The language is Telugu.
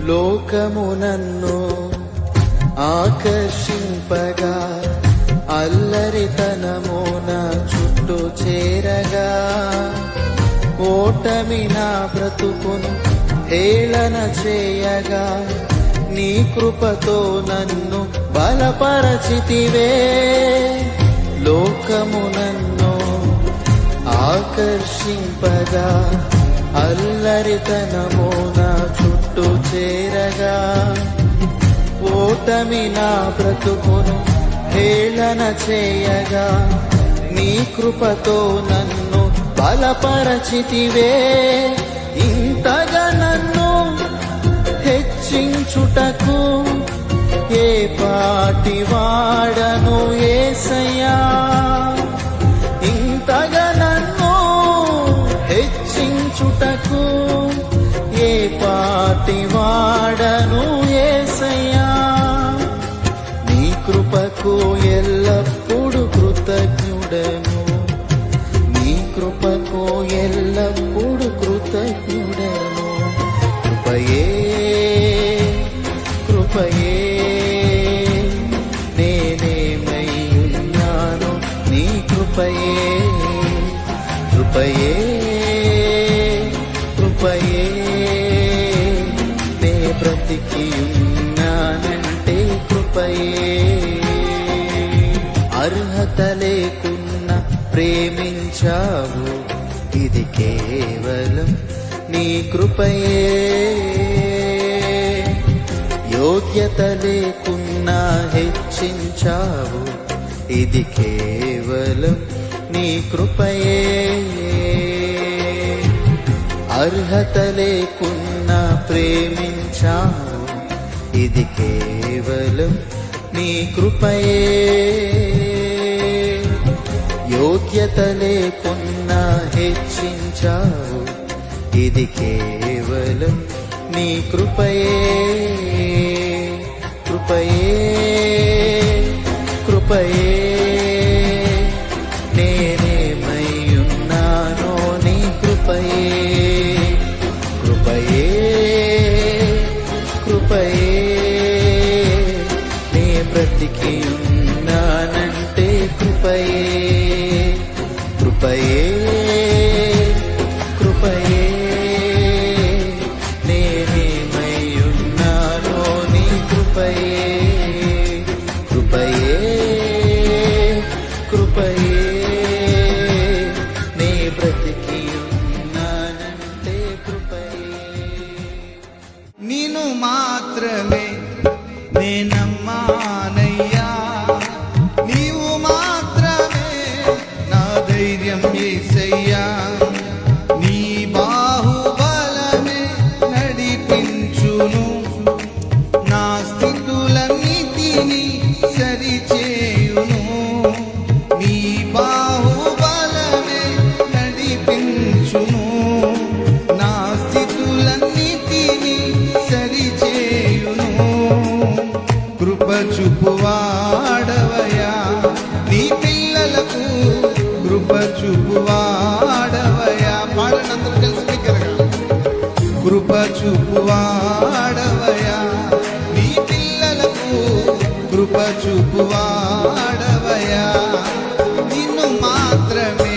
లోకము నన్ను ఆకర్షింపగా, అల్లరితనము నా చుట్టూ చేరగా, ఓటమి నా బ్రతుకును హేళన చేయగా, నీ కృపతో నన్ను బలపరచితివే. లోకము నన్ను ఆకర్షింపగా, అల్లరితనము నా చుట్టూ చేరగా, ఓటమి నా బ్రతుకును హేళన చేయగా, నీ కృపతో నన్ను బలపరచితివే. ఇంతగా నన్ను హెచ్చించుటకు ఏ పాటి వాడను యేసయ్యా. ఇంతగా నన్ను హెచ్చించుటకు ఏ పాటి వాడను యేసయ్యా. నీ కృపకు ఎల్లప్పుడు కృతజ్ఞుడను, నీ కృపకు ఎల్లప్పుడు కృతజ్ఞుడను. కృపయే కృపయే నేనేమయ్యున్నాను, నీ కృపయే కృపయే కృపయే నే బ్రతికియున్నానంటే కృపయే. అర్హత లేకున్నా ప్రేమించావు, ఇది కేవలం నీ కృపయే. యోగ్యత లేకున్నా హెచ్చించావు, ఇది కేవలం నీ కృపయే. అర్హత లేకున్నా ప్రేమించావు, ఇది కేవలం నీ కృపయే. యోగ్యత లేకున్నా హెచ్చించావు, ఇది కేవలం నీ కృపయే. కృపయే కృపయే నేనేమయ్యున్నానో నీ కృపయే. కృపయే కృపయే నే బ్రతికియున్నానంటే కృపయే. కృపయే కృపయే నేనేమయ్యున్నానో నీ కృపయే. కృపయే కృపయే నే బ్రతికియున్నానంటే కృపయే. నిన్ను మాత్రమే నేనమ్మానయ్యా, నీవు మాత్రమే నా ధైర్యం యేసయ్యా. నీ బాహుబలమే నడిపించును, నా స్థితులన్నిటిని సరిచేయును. నీ బాహుబలమే నడిపించును, నా స్థితులన్నిటిని సరిచేయును. కృప చూపువాడవయ్యా, నీ పిల్లలకు కృప చూపువాడవయ్యా. పాడనందరూ కలిసి దగ్గరగా. కృప చూపువాడవయ్యా, నీ పిల్లలకు కృప చూపువాడవయ్యా. నిన్ను మాత్రమే